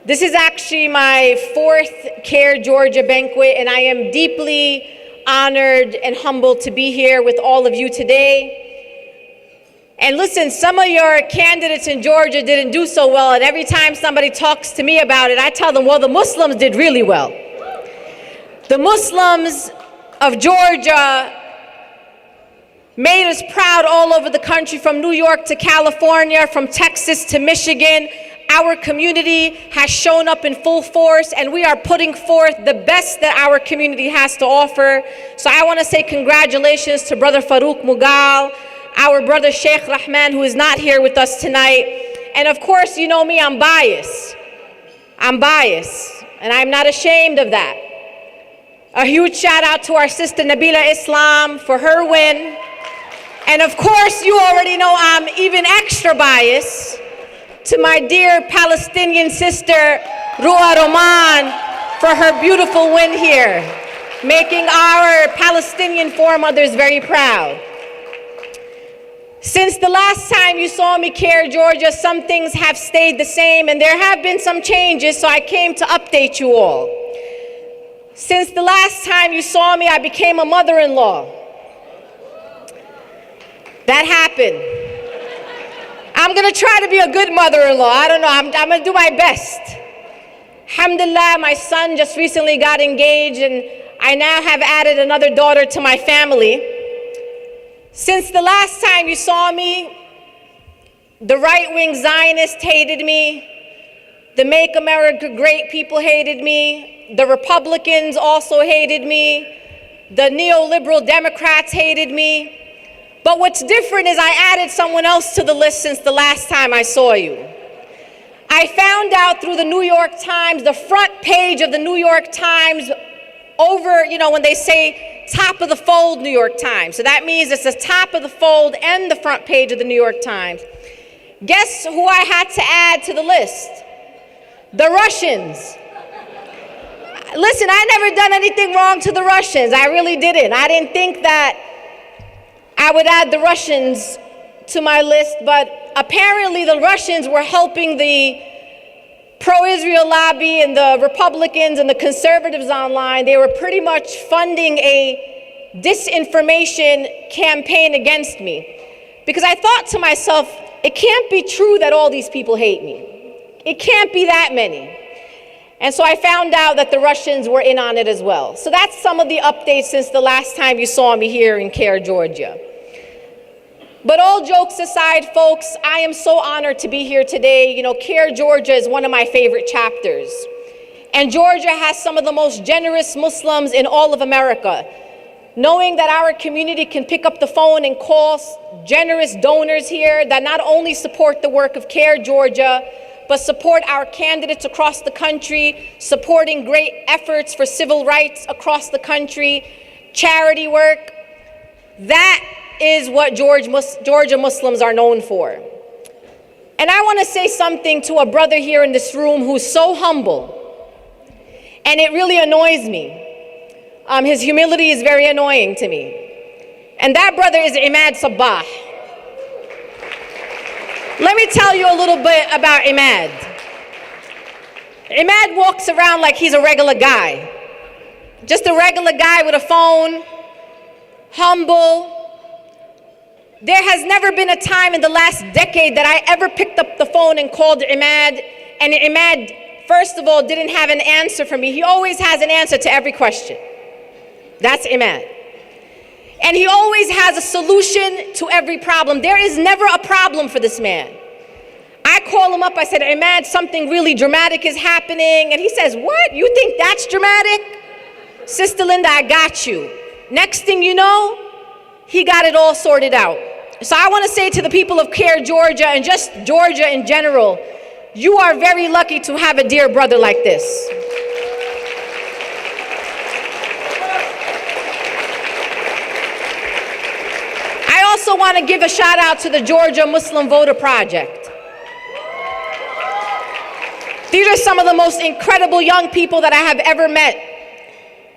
This is actually my fourth CAIR Georgia banquet, and I am deeply honored and humbled to be here with all of you today. And listen, some of your candidates in Georgia didn't do so well, and every time somebody talks to me about it, I tell them, well, the Muslims did really well. The Muslims of Georgia made us proud all over the country, from New York to California, from Texas to Michigan. Our community has shown up in full force, and we are putting forth the best that our community has to offer. So I want to say congratulations to Brother Farouk Mughal, our brother Sheikh Rahman, who is not here with us tonight. And of course, you know me, I'm biased. And I'm not ashamed of that. A huge shout out to our sister Nabila Islam for her win. And of course, you already know I'm even extra biased to my dear Palestinian sister, Ruha Roman, for her beautiful win here, making our Palestinian foremothers very proud. Since the last time you saw me, CAIR Georgia, some things have stayed the same, and there have been some changes, so I came to update you all. Since the last time you saw me, I became a mother-in-law. That happened. I'm gonna try to be a good mother-in-law. I don't know, I'm gonna do my best. Alhamdulillah, my son just recently got engaged, and I now have added another daughter to my family. Since the last time you saw me, the right-wing Zionists hated me, the Make America Great people hated me, the Republicans also hated me, the neoliberal Democrats hated me. But what's different is I added someone else to the list since the last time I saw you. I found out through the New York Times, the front page of the New York Times, over, when they say top of the fold New York Times. So that means it's the top of the fold and the front page of the New York Times. Guess who I had to add to the list? The Russians. Listen, I never done anything wrong to the Russians. I really didn't. I didn't think that I would add the Russians to my list, but apparently the Russians were helping the pro-Israel lobby and the Republicans and the conservatives online. They were pretty much funding a disinformation campaign against me, because I thought to myself, it can't be true that all these people hate me. It can't be that many. And so I found out that the Russians were in on it as well. So that's some of the updates since the last time you saw me here in CAIR Georgia. But all jokes aside, folks, I am so honored to be here today. CAIR Georgia is one of my favorite chapters. And Georgia has some of the most generous Muslims in all of America. Knowing that our community can pick up the phone and call generous donors here that not only support the work of CAIR Georgia, but support our candidates across the country, supporting great efforts for civil rights across the country, charity work. That is what Georgia Muslims are known for. And I want to say something to a brother here in this room who's so humble, and it really annoys me. His humility is very annoying to me. And that brother is Imad Sabah. Let me tell you a little bit about Imad. Imad walks around like he's a regular guy. Just a regular guy with a phone, humble. There has never been a time in the last decade that I ever picked up the phone and called Imad, and Imad, first of all, didn't have an answer for me. He always has an answer to every question. That's Imad. And he always has a solution to every problem. There is never a problem for this man. I call him up, I said, Imad, something really dramatic is happening. And he says, what? You think that's dramatic? Sister Linda, I got you. Next thing you know, he got it all sorted out. So I want to say to the people of CAIR Georgia, and just Georgia in general, you are very lucky to have a dear brother like this. I also want to give a shout out to the Georgia Muslim Voter Project. These are some of the most incredible young people that I have ever met.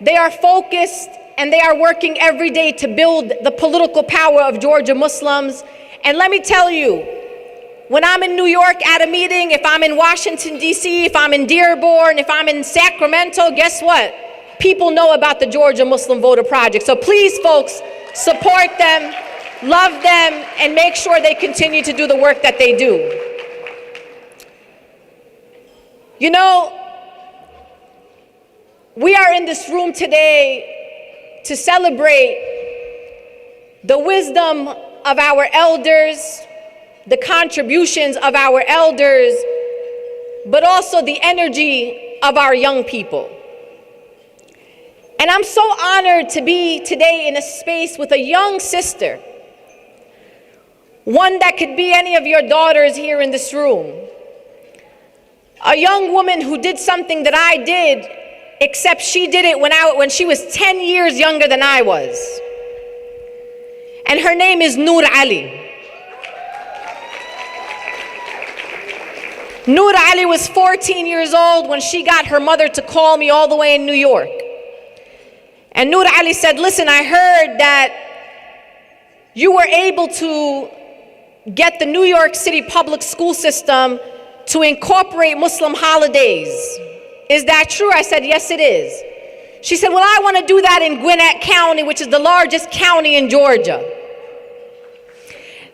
They are focused and they are working every day to build the political power of Georgia Muslims. And let me tell you, When I'm in New York at a meeting, if I'm in Washington, D.C., if I'm in Dearborn, if I'm in Sacramento, guess what? People know about the Georgia Muslim Voter Project. So please, folks, support them, love them, and make sure they continue to do the work that they do. You know, we are in this room today to celebrate the wisdom of our elders, the contributions of our elders, but also the energy of our young people. And I'm so honored to be today in a space with a young sister, one that could be any of your daughters here in this room, a young woman who did something that I did, except she did it when she was 10 years younger than I was. And her name is Noor Ali. Noor Ali was 14 years old when she got her mother to call me all the way in New York. And Noor Ali said, listen, I heard that you were able to get the New York City public school system to incorporate Muslim holidays. Is that true? I said, yes, it is. She said, well, I want to do that in Gwinnett County, which is the largest county in Georgia.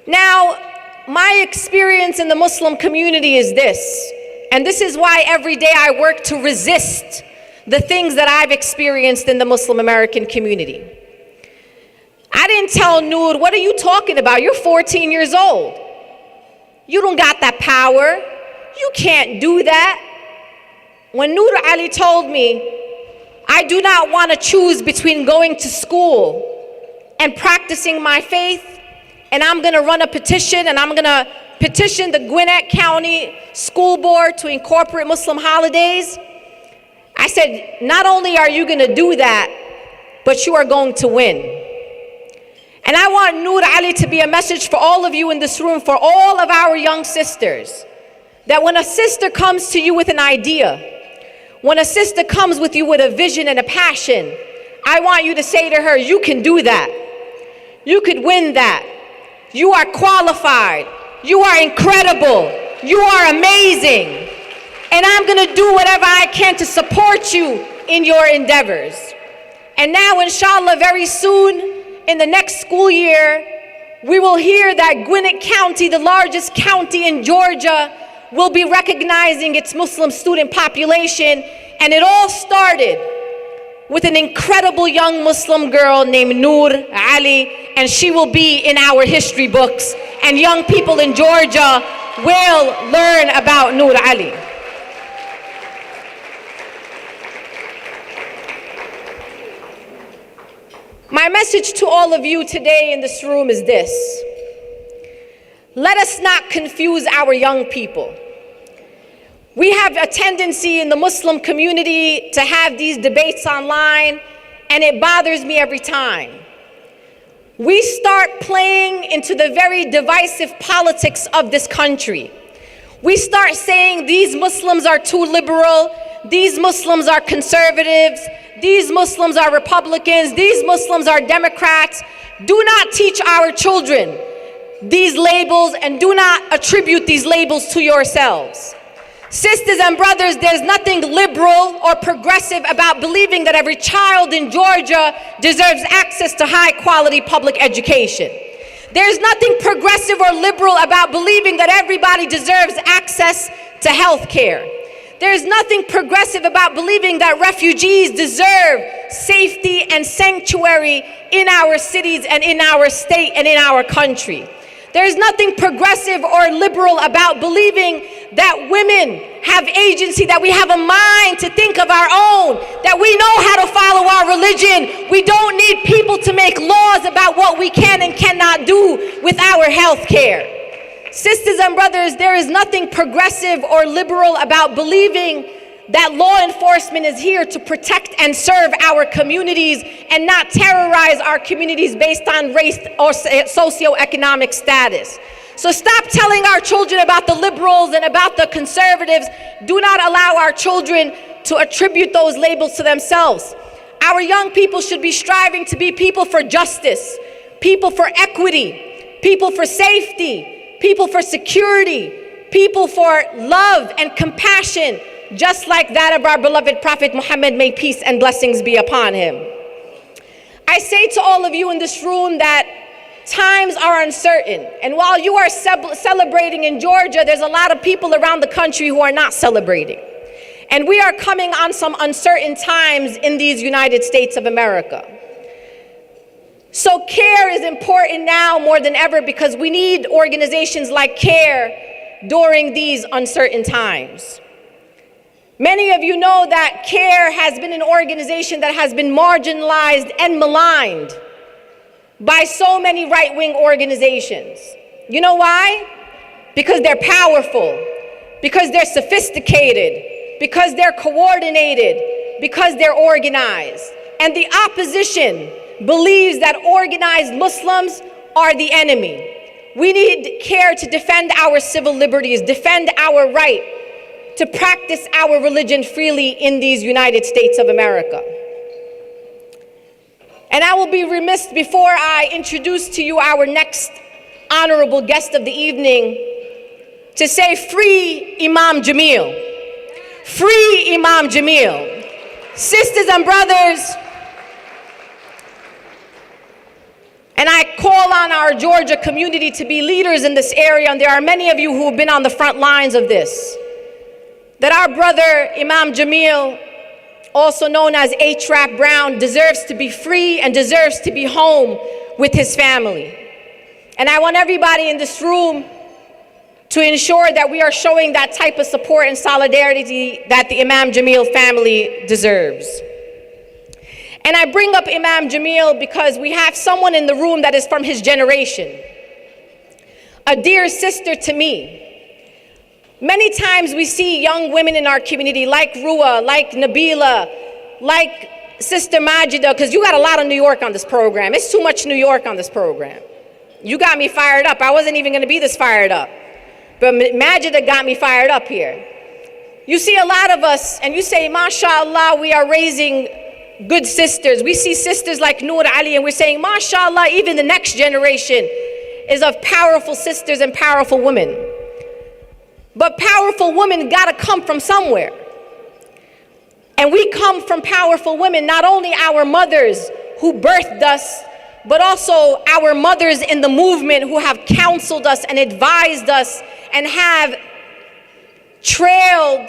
Now, my experience in the Muslim community is this, and this is why every day I work to resist the things that I've experienced in the Muslim American community. I didn't tell Noor, what are you talking about? You're 14 years old. You don't got that power. You can't do that. When Noor Ali told me, I do not want to choose between going to school and practicing my faith, and I'm going to run a petition, and I'm going to petition the Gwinnett County School Board to incorporate Muslim holidays, I said, not only are you going to do that, but you are going to win. And I want Noor Ali to be a message for all of you in this room, for all of our young sisters, that when a sister comes to you with an idea, when a sister comes with you with a vision and a passion, I want you to say to her, you can do that. You could win that. You are qualified. You are incredible. You are amazing. And I'm going to do whatever I can to support you in your endeavors. And now, inshallah, very soon, in the next school year, we will hear that Gwinnett County, the largest county in Georgia, will be recognizing its Muslim student population. And it all started with an incredible young Muslim girl named Noor Ali, and she will be in our history books, and young people in Georgia will learn about Noor Ali. My message to all of you today in this room is this: let us not confuse our young people. We have a tendency in the Muslim community to have these debates online, and it bothers me every time. We start playing into the very divisive politics of this country. We start saying these Muslims are too liberal, these Muslims are conservatives, these Muslims are Republicans, these Muslims are Democrats. Do not teach our children these labels, and do not attribute these labels to yourselves. Sisters and brothers, there's nothing liberal or progressive about believing that every child in Georgia deserves access to high quality public education. There's nothing progressive or liberal about believing that everybody deserves access to health care. There's nothing progressive about believing that refugees deserve safety and sanctuary in our cities and in our state and in our country. There's nothing progressive or liberal about believing that women have agency, that we have a mind to think of our own, that we know how to follow our religion. We don't need people to make laws about what we can and cannot do with our health care. Sisters and brothers, there is nothing progressive or liberal about believing that law enforcement is here to protect and serve our communities and not terrorize our communities based on race or socioeconomic status. So stop telling our children about the liberals and about the conservatives. Do not allow our children to attribute those labels to themselves. Our young people should be striving to be people for justice, people for equity, people for safety, people for security, people for love and compassion, just like that of our beloved Prophet Muhammad, may peace and blessings be upon him. I say to all of you in this room that times are uncertain, and while you are celebrating in Georgia, there's a lot of people around the country who are not celebrating. And we are coming on some uncertain times in these United States of America. So CAIR is important now more than ever, because we need organizations like CAIR during these uncertain times. Many of you know that CAIR has been an organization that has been marginalized and maligned by so many right-wing organizations. You know why? Because they're powerful, because they're sophisticated, because they're coordinated, because they're organized. And the opposition believes that organized Muslims are the enemy. We need CAIR to defend our civil liberties, defend our right to practice our religion freely in these United States of America. And I will be remiss before I introduce to you our next honorable guest of the evening to say, free Imam Jamil. Free Imam Jamil. Sisters and brothers, and I call on our Georgia community to be leaders in this area, and there are many of you who have been on the front lines of this, that our brother Imam Jamil, also known as A-Trap Brown, deserves to be free and deserves to be home with his family. And I want everybody in this room to ensure that we are showing that type of support and solidarity that the Imam Jamil family deserves. And I bring up Imam Jamil because we have someone in the room that is from his generation, a dear sister to me. Many times we see young women in our community like Rua, like Nabila, like Sister Majida, because you got a lot of New York on this program. It's too much New York on this program. You got me fired up. I wasn't even going to be this fired up. But Majida got me fired up here. You see a lot of us, and you say, MashaAllah, we are raising good sisters. We see sisters like Noor Ali, and we're saying, MashaAllah, even the next generation is of powerful sisters and powerful women. But powerful women gotta come from somewhere. And we come from powerful women, not only our mothers who birthed us, but also our mothers in the movement who have counseled us and advised us and have trailed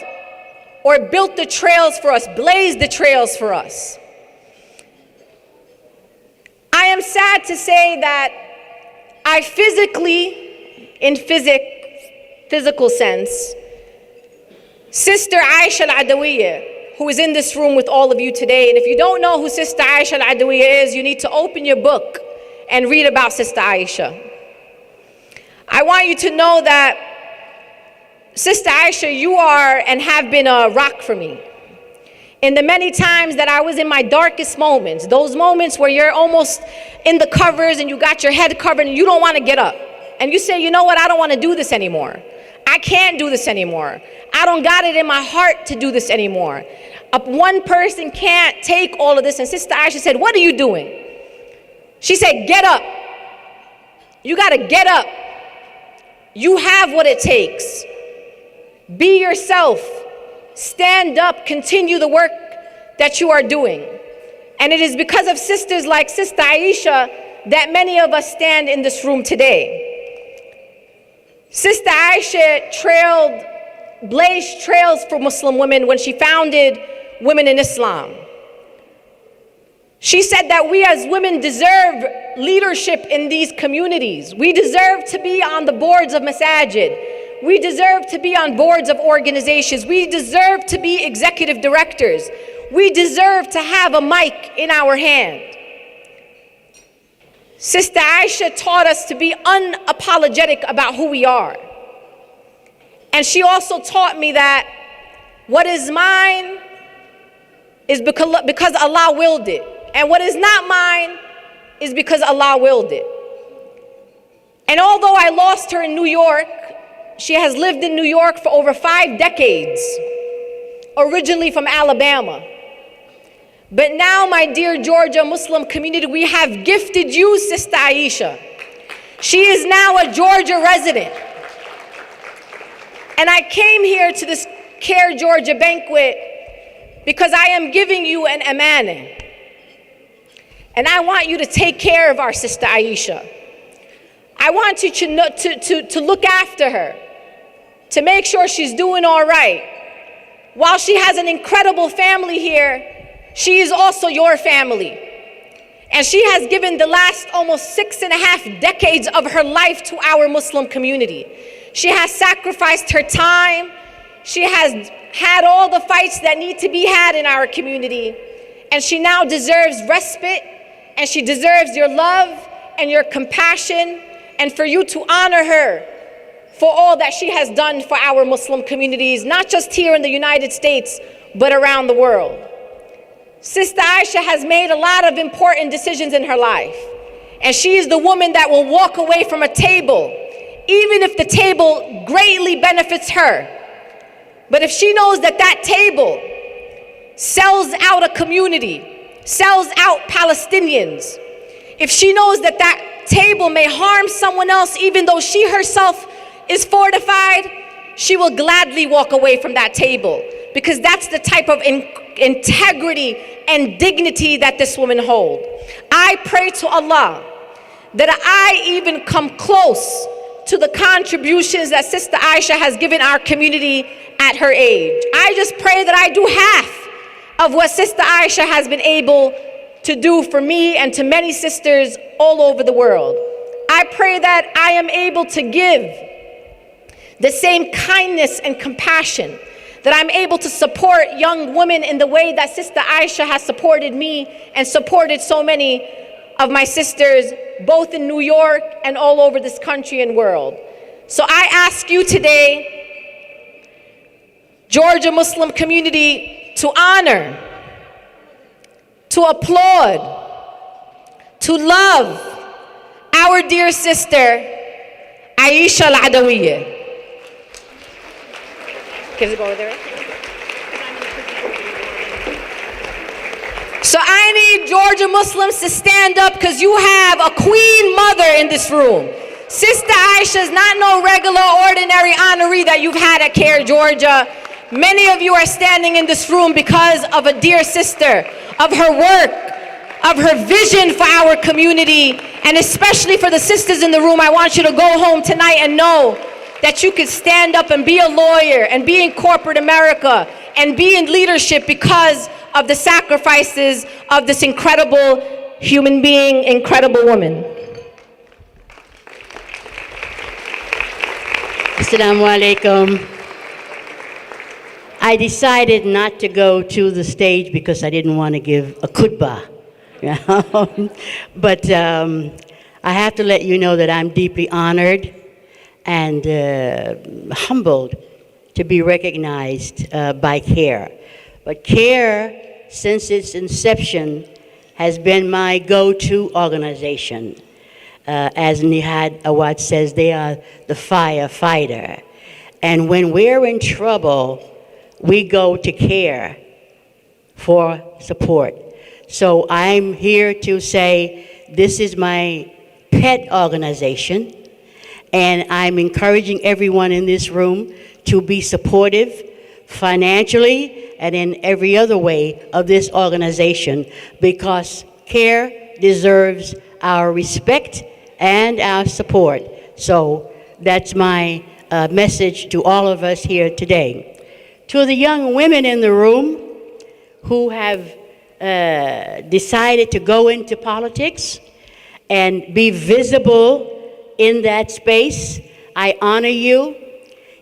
or built the trails for us, blazed the trails for us. I am sad to say that I physically, in physical sense, Sister Aisha Al-Adawiyya, who is in this room with all of you today, and if you don't know who Sister Aisha Al-Adawiyya is, you need to open your book and read about Sister Aisha. I want you to know that Sister Aisha, you are and have been a rock for me. In the many times that I was in my darkest moments, those moments where you're almost in the covers and you got your head covered and you don't want to get up. And you say, you know what, I don't want to do this anymore. I can't do this anymore. I don't got it in my heart to do this anymore. One person can't take all of this. And Sister Aisha said, what are you doing? She said, get up. You got to get up. You have what it takes. Be yourself. Stand up. Continue the work that you are doing. And it is because of sisters like Sister Aisha that many of us stand in this room today. Sister Aisha blazed trails for Muslim women when she founded Women in Islam. She said that we as women deserve leadership in these communities. We deserve to be on the boards of masajid. We deserve to be on boards of organizations. We deserve to be executive directors. We deserve to have a mic in our hand. Sister Aisha taught us to be unapologetic about who we are. And she also taught me that what is mine is because Allah willed it. And what is not mine is because Allah willed it. And although I lost her in New York, she has lived in New York for over 5 decades, originally from Alabama. But now, my dear Georgia Muslim community, we have gifted you, Sister Aisha. She is now a Georgia resident. And I came here to this CAIR Georgia banquet because I am giving you an amanah. And I want you to take care of our sister Aisha. I want you to look after her, to make sure she's doing all right. While she has an incredible family here, she is also your family. And she has given the last almost 6.5 decades of her life to our Muslim community. She has sacrificed her time. She has had all the fights that need to be had in our community. And she now deserves respite, and she deserves your love and your compassion, and for you to honor her for all that she has done for our Muslim communities, not just here in the United States, but around the world. Sister Aisha has made a lot of important decisions in her life, and she is the woman that will walk away from a table, even if the table greatly benefits her. But if she knows that that table sells out a community, sells out Palestinians, if she knows that that table may harm someone else, even though she herself is fortified, she will gladly walk away from that table, because that's the type of integrity and dignity that this woman holds. I pray to Allah that I even come close to the contributions that Sister Aisha has given our community at her age. I just pray that I do half of what Sister Aisha has been able to do for me and to many sisters all over the world. I pray that I am able to give the same kindness and compassion, that I'm able to support young women in the way that Sister Aisha has supported me and supported so many of my sisters, both in New York and all over this country and world. So I ask you today, Georgia Muslim community, to honor, to applaud, to love our dear sister, Aisha Al-Adawiyya. Can it go over there? So I need Georgia Muslims to stand up, because you have a queen mother in this room. Sister Aisha is not no regular, ordinary honoree that you've had at CAIR Georgia. Many of you are standing in this room because of a dear sister, of her work, of her vision for our community, and especially for the sisters in the room. I want you to go home tonight and know that you could stand up and be a lawyer and be in corporate America and be in leadership because of the sacrifices of this incredible human being, incredible woman. Assalamu alaikum. I decided not to go to the stage because I didn't want to give a khutbah. You know? But I have to let you know that I'm deeply honored and humbled to be recognized by CAIR. But CAIR, since its inception, has been my go-to organization. As Nihad Awad says, they are the firefighter. And when we're in trouble, we go to CAIR for support. So I'm here to say this is my pet organization, and I'm encouraging everyone in this room to be supportive financially and in every other way of this organization, because CAIR deserves our respect and our support. So that's my message to all of us here today. To the young women in the room who have decided to go into politics and be visible in that space, I honor you.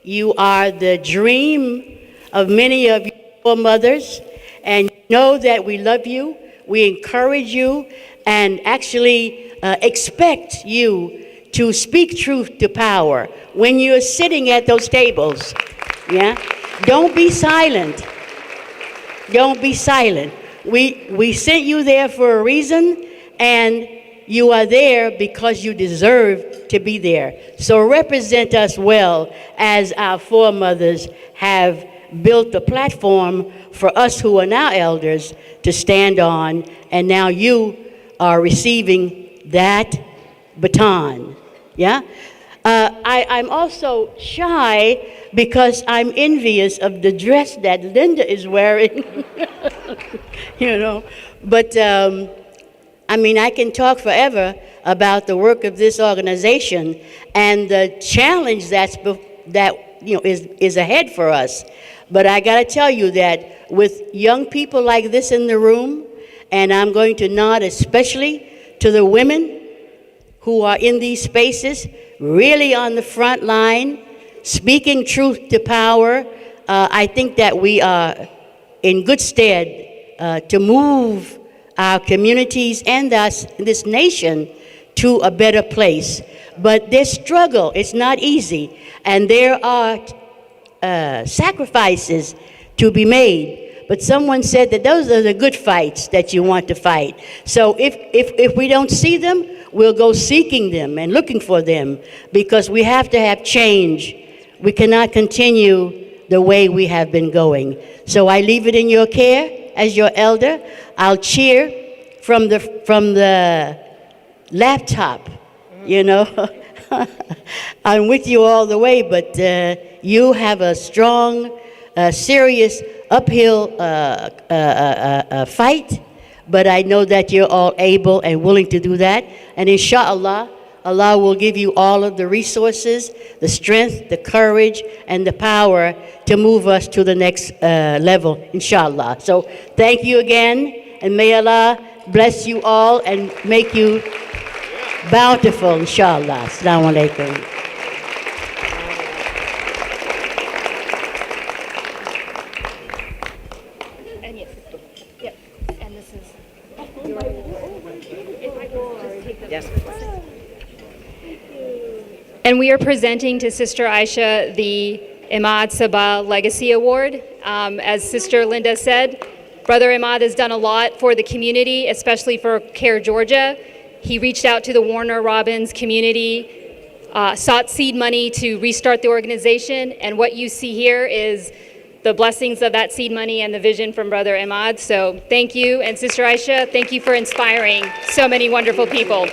You are the dream of many of your mothers, and know that we love you, we encourage you, and actually expect you to speak truth to power when you're sitting at those tables. Yeah? Don't be silent. Don't be silent. We sent you there for a reason, and you are there because you deserve to be there. So represent us well, as our foremothers have built the platform for us who are now elders to stand on, and now you are receiving that baton. Yeah? I'm also shy because I'm envious of the dress that Linda is wearing, you know. But, I mean, I can talk forever about the work of this organization and the challenge is ahead for us. But I got to tell you that with young people like this in the room, and I'm going to nod especially to the women who are in these spaces, really on the front line, speaking truth to power, I think that we are in good stead to move our communities and this nation to a better place. But there's struggle, it's not easy, and there are sacrifices to be made. But someone said that those are the good fights that you want to fight. So if we don't see them, we'll go seeking them and looking for them, because we have to have change. We cannot continue the way we have been going. So I leave it in your care as your elder. I'll cheer from the laptop, you know. I'm with you all the way, but you have a strong, serious uphill fight, but I know that you're all able and willing to do that. And inshallah, Allah will give you all of the resources, the strength, the courage, and the power to move us to the next level, inshallah. So thank you again, and may Allah bless you all and make you bountiful, inshallah. Assalamu alaikum. And we are presenting to Sister Aisha the Imad Sabah Legacy Award. As Sister Linda said, Brother Imad has done a lot for the community, especially for CAIR Georgia. He reached out to the Warner Robins community, sought seed money to restart the organization, and what you see here is the blessings of that seed money and the vision from Brother Imad. So thank you, and Sister Aisha, thank you for inspiring so many wonderful people.